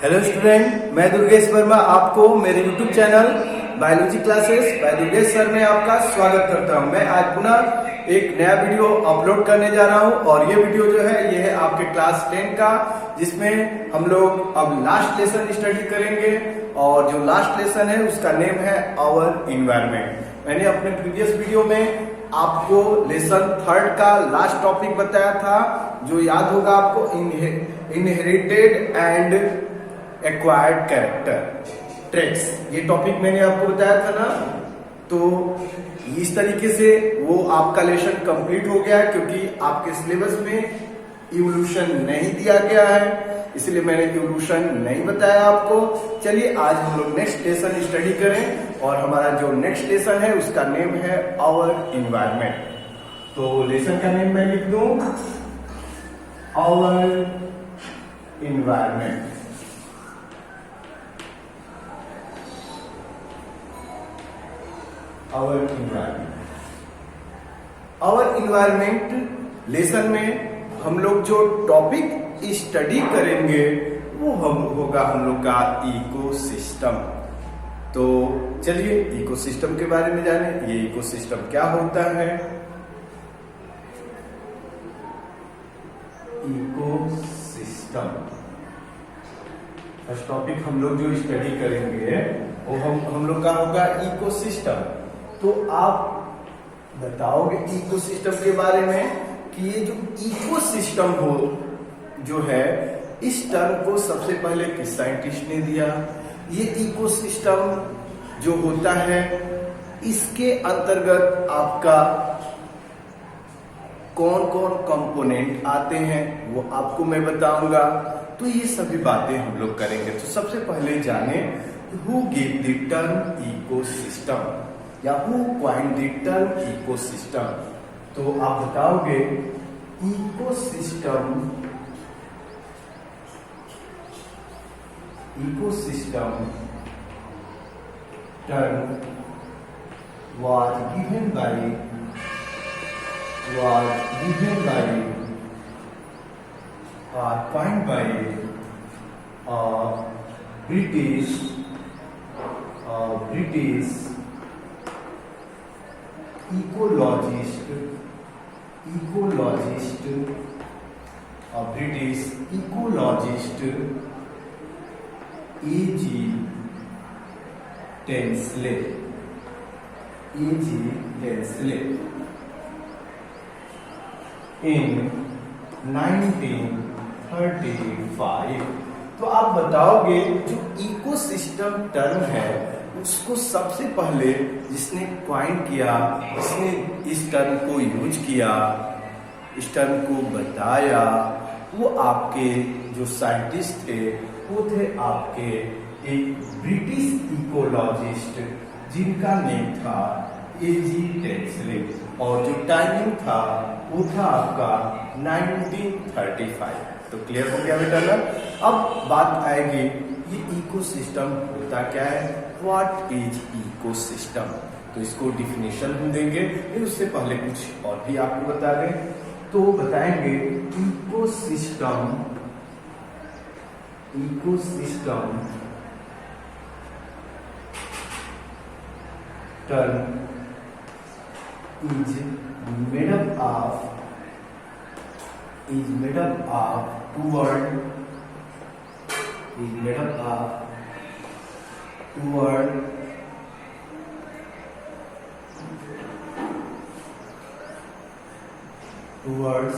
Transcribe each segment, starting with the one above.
Hello student, मैं दुर्गेश वर्मा आपको मेरे YouTube channel biology classes bye Durgesh sir में आपका स्वागत करता हूं। मैं आज पुनः एक नया वीडियो अपलोड करने जा रहा हूं और ये वीडियो जो है ये है आपके क्लास 10 का, जिसमें हम लोग अब लास्ट लेसन स्टडी करेंगे और जो लास्ट लेसन है उसका नेम है आवर इन्वायरमेंट। मैंने अपने प्रीवियस वीडियो में आपको लेसन 3 का लास्ट टॉपिक बताया था, जो याद होगा आपको, inherited and acquired character traits. ये टॉपिक मैंने आपको बताया था ना। तो इस तरीके से वो आपका लेसन कंप्लीट हो गया है, क्योंकि आपके सिलेबस में इवोल्यूशन नहीं दिया गया है, इसलिए मैंने इवोल्यूशन नहीं बताया आपको। चलिए आज हम लोग नेक्स्ट लेसन स्टडी करें और हमारा जो नेक्स्ट लेसन है उसका नेम है आवर इन्वायरमेंट। तो लेसन का नेम मैं लिख दूं, our environment. Our environment, our environment lesson में हम लोग जो टॉपिक स्टडी करेंगे वो होगा हम लोग का इकोसिस्टम। तो चलिए इकोसिस्टम के बारे में जाने। ये इकोसिस्टम क्या होता है? इकोसिस्टम फर्स्ट टॉपिक हम लोग जो स्टडी करेंगे वो हम लोग का होगा इकोसिस्टम। तो आप बताओगे इकोसिस्टम के बारे में कि ये जो इकोसिस्टम हो जो है, इस टर्म को सबसे पहले किस साइंटिस्ट ने दिया? ये इकोसिस्टम जो होता है इसके अंतर्गत आपका कौन कौन कंपोनेंट आते हैं वो आपको मैं बताऊंगा। तो ये सभी बातें हम लोग करेंगे। तो सबसे पहले जाने who give the term ecosystem या who coined the term ecosystem. तो आप बताओगे ecosystem term was given by coined by British ecologist A.G. Tinsley in 1935। तो आप बताओगे जो इकोसिस्टम टर्म है उसको सबसे पहले जिसने क्वाइन किया, जिसने इस टर्म को यूज किया, इस टर्म को बताया, वो आपके जो साइंटिस्ट थे वो थे आपके एक ब्रिटिश इकोलॉजिस्ट जिनका नेम था A.G. टेंसले और जो टाइमिंग था वो था आपका 1935। तो क्लियर हो गया बेटा ना? अब बात आएगी ये इकोसिस्टम होता क्या है, व्हाट इज इकोसिस्टम। तो इसको डिफिनेशन हम देंगे, फिर उससे पहले कुछ और भी आपको बता दें। तो बताएंगे ecosystem term is made up of two words,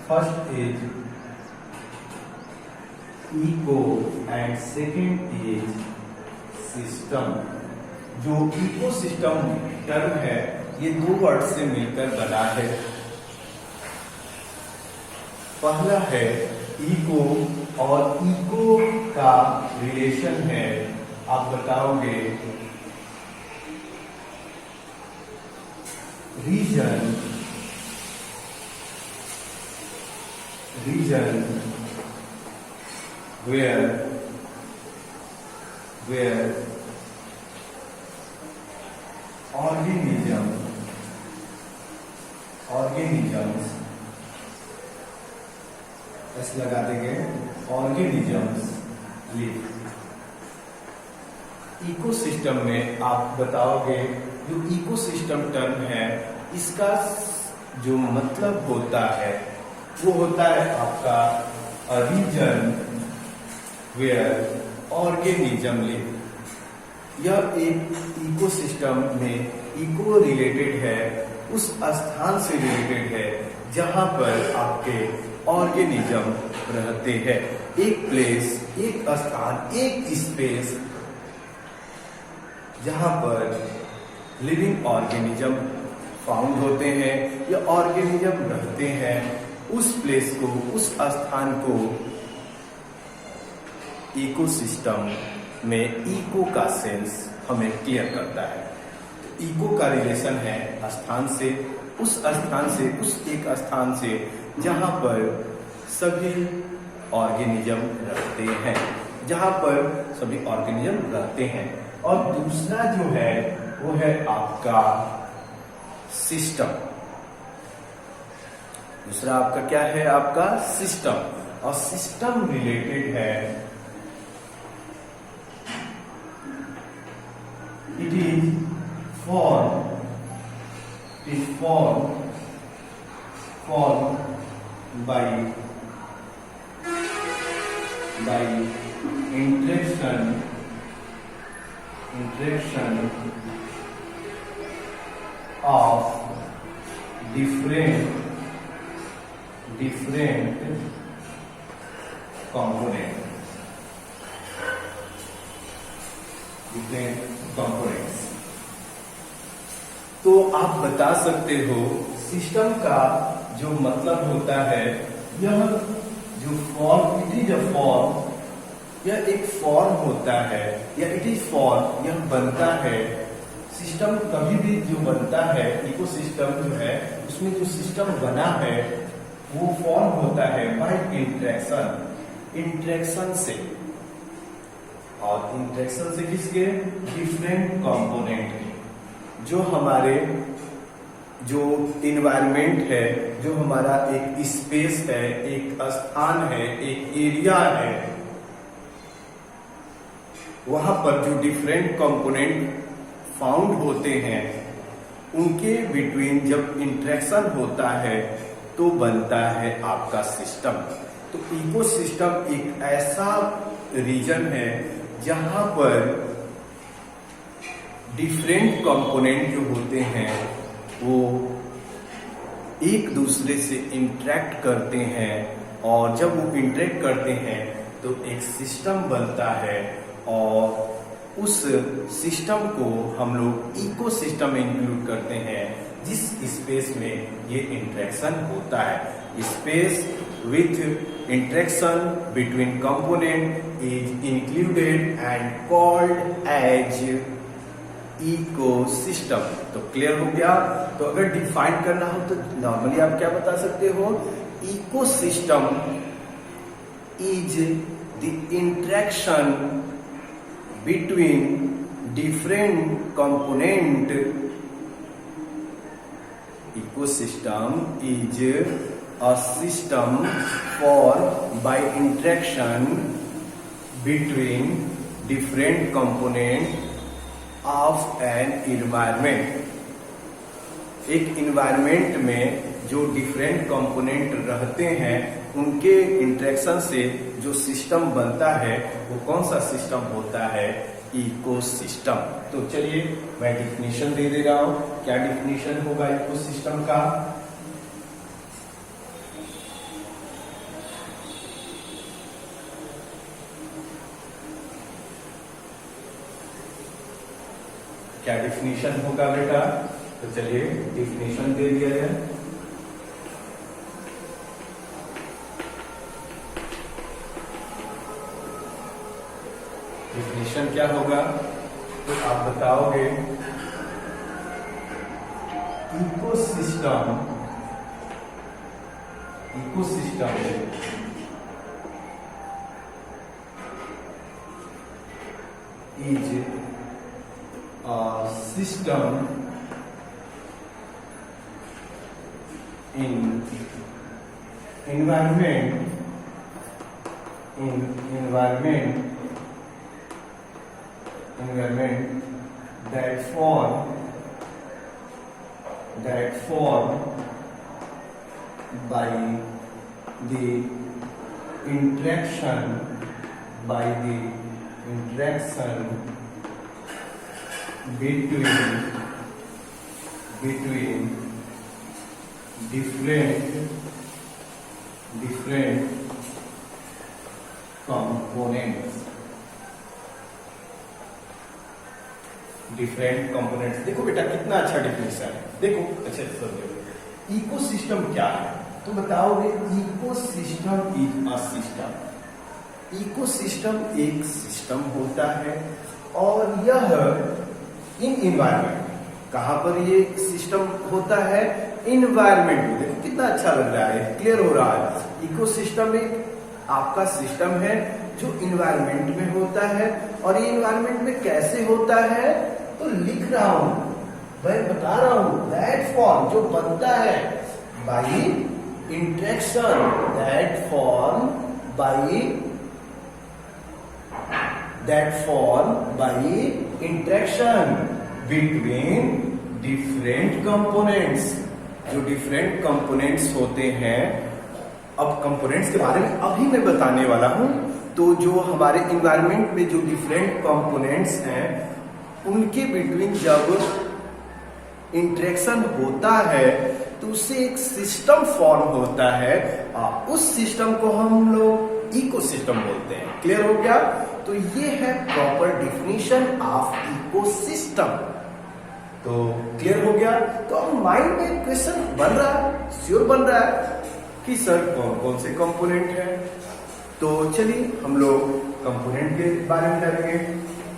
first is eco and second is system। जो इकोसिस्टम टर्म है ये दो वर्ड से मिलकर बना है। पहला है इको और इको का रिलेशन है, आप बताओगे रीजन where organisms ऐसे लगा देंगे, organisms लिव। इकोसिस्टम में आप बताओगे, जो इकोसिस्टम टर्म है इसका जो मतलब होता है वो होता है आपका रीजन वेयर ऑर्गेनिज्म लिव। यह एक इकोसिस्टम में इको रिलेटेड है, उस स्थान से रिलेटेड है जहां पर आपके ऑर्गेनिज्म रहते हैं। एक प्लेस, एक स्थान, एक स्पेस जहां पर लिविंग ऑर्गेनिज्म फाउंड होते हैं या ऑर्गेनिज्म रहते हैं, उस प्लेस को, उस स्थान को इकोसिस्टम में इको का सेंस हमें क्लियर करता है। इको का रिलेशन है स्थान से, उस स्थान से, उस एक स्थान से जहां पर सभी ऑर्गेनिज्म रहते हैं, जहां पर सभी ऑर्गेनिज्म रहते हैं। और दूसरा जो है वो है आपका सिस्टम। दूसरा आपका क्या है? आपका सिस्टम। और सिस्टम रिलेटेड है, it is formed by interaction of different components। तो आप बता सकते हो सिस्टम का जो मतलब होता है, यह जो form, it is a form, यह एक फॉर्म होता है, या इट इज फॉर्म, यह बनता है। सिस्टम कभी भी जो बनता है, इकोसिस्टम जो है उसमें जो सिस्टम बना है वो फॉर्म होता है बाय इंटरेक्शन से। और इंटरेक्शन से किसके? डिफरेंट कंपोनेंट के। जो हमारे जो इन्वायरमेंट है, जो हमारा एक स्पेस है, एक स्थान है, एक एरिया है, वहां पर जो डिफरेंट कंपोनेंट फाउंड होते हैं, उनके बिटवीन जब इंटरेक्शन होता है तो बनता है आपका सिस्टम। तो इकोसिस्टम एक ऐसा रीजन है जहां पर डिफरेंट कंपोनेंट जो होते हैं वो एक दूसरे से इंटरेक्ट करते हैं, और जब वो इंटरेक्ट करते हैं तो एक सिस्टम बनता है। और उस सिस्टम को हम लोग इकोसिस्टम में इंक्लूड करते हैं, जिस स्पेस में ये इंटरेक्शन होता है। Space with interaction between component is included and called as ecosystem. तो क्लियर हो गया? तो अगर डिफाइन करना हो तो नॉर्मली आप क्या बता सकते हो? Ecosystem is the interaction between different component। ecosystem is a system formed by interaction between different component of an environment। एक environment में जो डिफरेंट कंपोनेंट रहते हैं, उनके इंटरेक्शन से जो सिस्टम बनता है वो कौन सा सिस्टम होता है? इकोसिस्टम। तो चलिए मैं डिफिनीशन दे रहा हूं। क्या डिफिनीशन होगा इकोसिस्टम का? क्या डिफिनीशन होगा बेटा? तो चलिए डिफिनीशन दे दिया जाए। डिफिनीशन क्या होगा? तो आप बताओगे ecosystem is a system in environment environment that form by the interaction between different components। देखो बेटा कितना अच्छा डिफिनेशन है, देखो अच्छे से समझो। इकोसिस्टम क्या है तो बताओगे, ecosystem is a system. Ecosystem एक सिस्टम होता है और यह इन इन्वायरमेंट, कहां पर ये सिस्टम होता है, इन्वायरमेंट में। देखो कितना अच्छा लग रहा है, क्लियर हो रहा है। इकोसिस्टम एक आपका सिस्टम है जो इन्वायरमेंट में होता है, और ये इन्वायरमेंट में कैसे होता है तो लिख रहा हूं, मैं बता रहा हूं। दैट फॉर्म जो बनता है by interaction, that form by interaction between different components. जो डिफरेंट कंपोनेंट्स होते हैं, अब कंपोनेंट्स के बारे में अभी मैं बताने वाला हूं। तो जो हमारे इन्वायरमेंट में जो डिफरेंट कंपोनेंट्स हैं, उनके बिटवीन जब इंटरेक्शन होता है तो उससे एक सिस्टम फॉर्म होता है, उस सिस्टम को हम लोग इकोसिस्टम बोलते हैं। क्लियर हो गया? तो ये है प्रॉपर डिफिनीशन ऑफ इकोसिस्टम। तो क्लियर हो गया? तो अब माइंड में क्वेश्चन बन रहा है, श्योर बन रहा है कि सर कौन कौन से कंपोनेंट हैं। तो चलिए हम लोग कंपोनेंट के बारे में जानेंगे।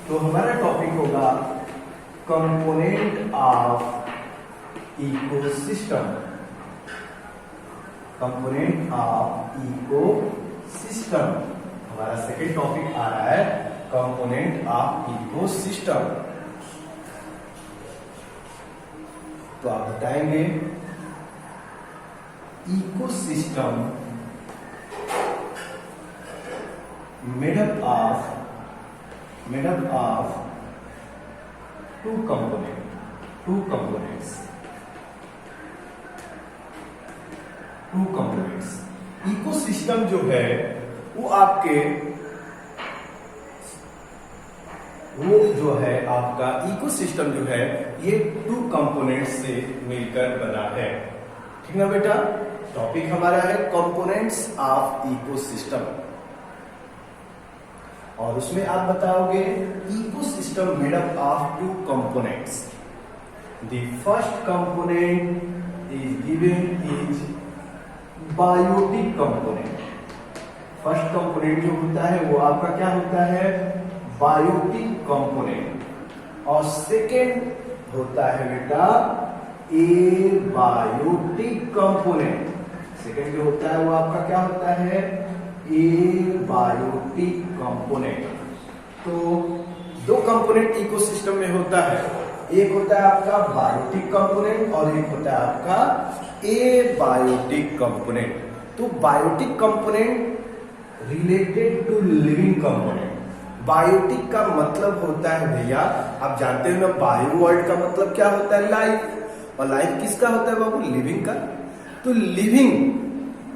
तो हमारा टॉपिक होगा component of ecosystem. Component of ecosystem हमारा सेकेंड टॉपिक आ रहा है, कंपोनेंट ऑफ इकोसिस्टम। तो आप बताएंगे ecosystem made up of two components। Ecosystem जो है वो आपका इकोसिस्टम जो है ये 2 कंपोनेंट्स से मिलकर बना है। ठीक ना बेटा? टॉपिक हमारा है कंपोनेंट्स ऑफ इकोसिस्टम, और उसमें आप बताओगे ecosystem made up of 2 components. The first component is given is biotic component. First component जो होता है वो आपका क्या होता है, बायोटिक कंपोनेंट। और सेकेंड होता है बेटा एबायोटिक कंपोनेंट। सेकेंड जो होता है वो आपका क्या होता है, एबायोटिक कंपोनेंट। तो 2 कंपोनेंट इकोसिस्टम में होता है, एक होता है आपका बायोटिक कंपोनेंट और एक होता है आपका एबायोटिक कंपोनेंट। तो biotic component related to living component. Biotic का मतलब होता है भैया, आप जानते हो ना, बायो वर्ड का मतलब क्या होता है, लाइफ। और लाइफ किसका होता है बाबू, लिविंग का। तो लिविंग,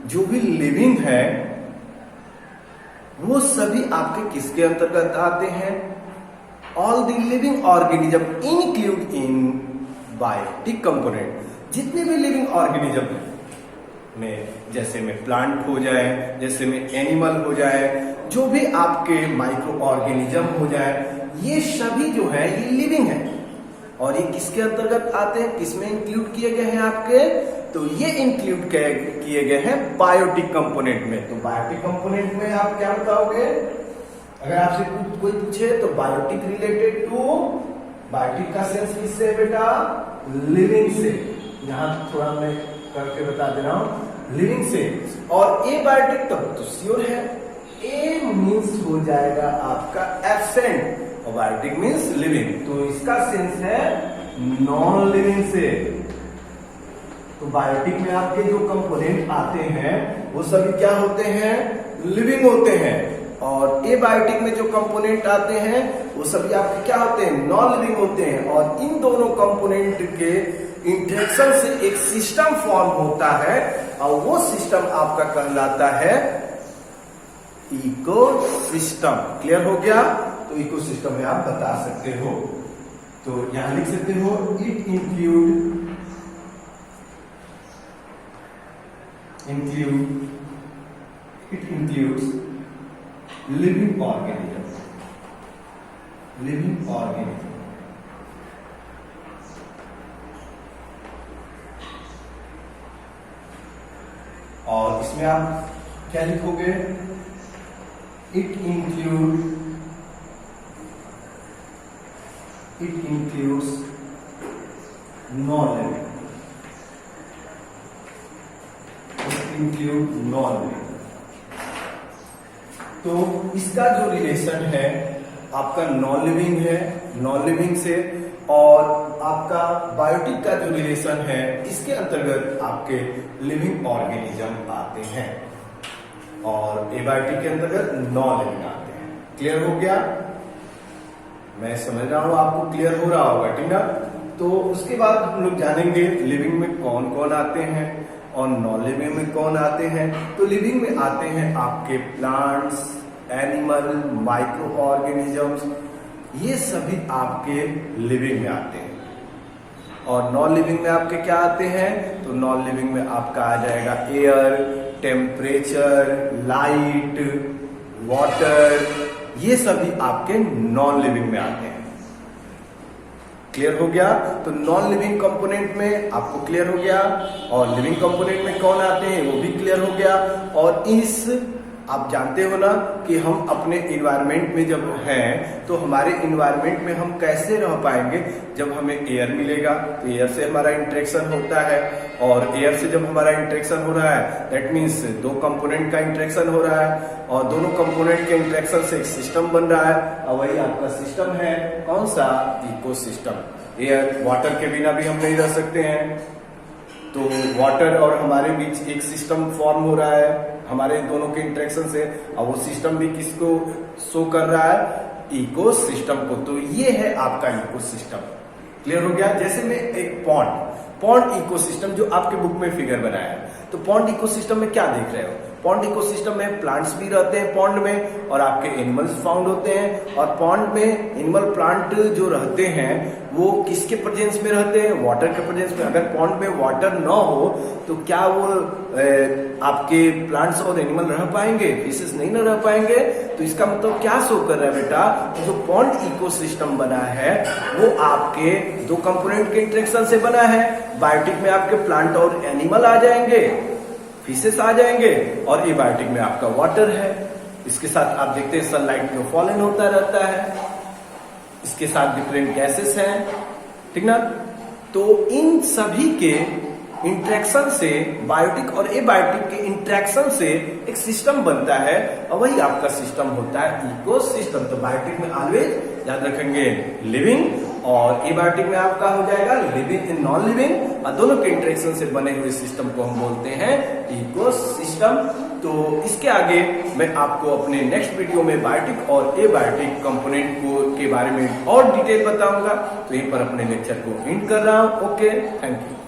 जो भी लिविंग है वो सभी आपके किसके अंतर्गत आते हैं, all the living organism include in biotic component. जितने भी लिविंग ऑर्गेनिज्म में, जैसे में प्लांट हो जाए, जैसे में एनिमल हो जाए, जो भी आपके माइक्रो ऑर्गेनिज्म हो जाए, ये सभी जो है ये लिविंग है। और ये किसके अंतर्गत आते हैं, किसमें इंक्लूड किए गए हैं आपके, तो ये इंक्लूड किए गए हैं बायोटिक कंपोनेंट में। तो बायोटिक कंपोनेंट में आप क्या बताओगे, अगर आपसे कोई पूछे तो बायोटिक रिलेटेड टू, बायोटिक का सेंस किससे है बेटा, लिविंग से। यहां थोड़ा मैं करके बता दे रहा हूं, लिविंग से। और ए बायोटिक तब तो श्योर है, ए मीन्स हो जाएगा आपका एब्सेंट और बायोटिक मीन्स लिविंग, तो इसका सेंस है नॉन लिविंग से। तो बायोटिक में आपके जो कंपोनेंट आते हैं वो सभी क्या होते हैं, लिविंग होते हैं। और एबायोटिक में जो कंपोनेंट आते हैं वो सभी आपके क्या होते हैं, नॉन लिविंग होते हैं। और इन दोनों कंपोनेंट के इंटरेक्शन से एक सिस्टम फॉर्म होता है और वो सिस्टम आपका कहलाता है इकोसिस्टम। क्लियर हो गया? तो इकोसिस्टम में आप बता सकते हो, तो यहां लिख सकते हो इट includes living organism, और इसमें आप क्या लिखोगे, इट includes non-living, तो इसका जो रिलेशन है आपका नॉन लिविंग है, नॉन लिविंग से, और आपका बायोटिक का जो रिलेशन है इसके अंतर्गत आपके लिविंग ऑर्गेनिज्म आते हैं और एबायोटिक के अंतर्गत नॉन लिविंग आते हैं। क्लियर हो गया? मैं समझ रहा हूं आपको क्लियर हो रहा होगा, ठीक ना? तो उसके बाद हम लोग जानेंगे लिविंग में कौन कौन आते हैं और नॉन लिविंग में कौन आते हैं। तो लिविंग में आते हैं आपके प्लांट्स, एनिमल, माइक्रो ऑर्गेनिजम्स, ये सभी आपके लिविंग में आते हैं। और नॉन लिविंग में आपके क्या आते हैं, तो नॉन लिविंग में आपका आ जाएगा एयर, टेम्परेचर, लाइट, वाटर, ये सभी आपके नॉन लिविंग में आते हैं। क्लियर हो गया? तो नॉन लिविंग कंपोनेंट में आपको क्लियर हो गया, और लिविंग कंपोनेंट में कौन आते हैं वो भी क्लियर हो गया। और इस आप जानते हो ना कि हम अपने इन्वायरमेंट में जब हैं तो हमारे इन्वायरमेंट में हम कैसे रह पाएंगे, जब हमें एयर मिलेगा तो एयर से हमारा इंटरेक्शन होता है, और एयर से जब हमारा इंटरेक्शन हो रहा है दैट मीन्स दो कंपोनेंट का इंटरेक्शन हो रहा है, और दोनों कंपोनेंट के इंटरेक्शन से एक सिस्टम बन रहा है, और वही आपका सिस्टम है कौन सा, इकोसिस्टम। एयर, वाटर के बिना भी हम नहीं रह सकते हैं, तो वाटर और हमारे बीच एक सिस्टम फॉर्म हो रहा है हमारे दोनों के इंटरेक्शन से, और वो सिस्टम भी किसको शो कर रहा है, इकोसिस्टम को। तो ये है आपका इकोसिस्टम। क्लियर हो गया? जैसे में एक पॉन्ड इकोसिस्टम जो आपके बुक में फिगर बनाया है, तो पॉन्ड इकोसिस्टम में क्या देख रहे हो, पॉन्ड इकोसिस्टम में प्लांट्स भी रहते हैं पॉन्ड में, और आपके एनिमल्स फाउंड होते हैं। और पॉन्ड में एनिमल प्लांट जो रहते हैं वो किसके प्रेजेंस में रहते हैं, वाटर के प्रेजेंस में। अगर पॉन्ड में वाटर ना हो तो क्या वो आपके प्लांट्स और एनिमल रह पाएंगे, फिशेस नहीं ना रह पाएंगे। तो इसका मतलब क्या शो कर रहा है बेटा, जो पॉन्ड इकोसिस्टम बना है वो आपके दो कंपोनेंट के इंटरेक्शन से बना है। बायोटिक में आपके प्लांट और एनिमल आ जाएंगे, फिशेस आ जाएंगे, और एबायोटिक में आपका वाटर है। इसके साथ आप देखते हैं सनलाइट जो फॉलन होता रहता है, इसके साथ डिफरेंट गैसेस हैं, ठीक ना। तो इन सभी के इंटरेक्शन से, बायोटिक और एबायोटिक के इंटरेक्शन से एक सिस्टम बनता है, और वही आपका सिस्टम होता है इकोसिस्टम। तो बायोटिक में ऑलवेज याद रखेंगे लिविंग, और एबायोटिक में आपका हो जाएगा लिविंग इन नॉन लिविंग, और दोनों के इंटरेक्शन से बने हुए सिस्टम को हम बोलते हैं इकोसिस्टम। तो इसके आगे मैं आपको अपने नेक्स्ट वीडियो में बायोटिक और एबायोटिक कंपोनेंट को के बारे में और डिटेल बताऊंगा। तो यहीं पर अपने लेक्चर को एंड कर रहा हूं। Okay, thank you.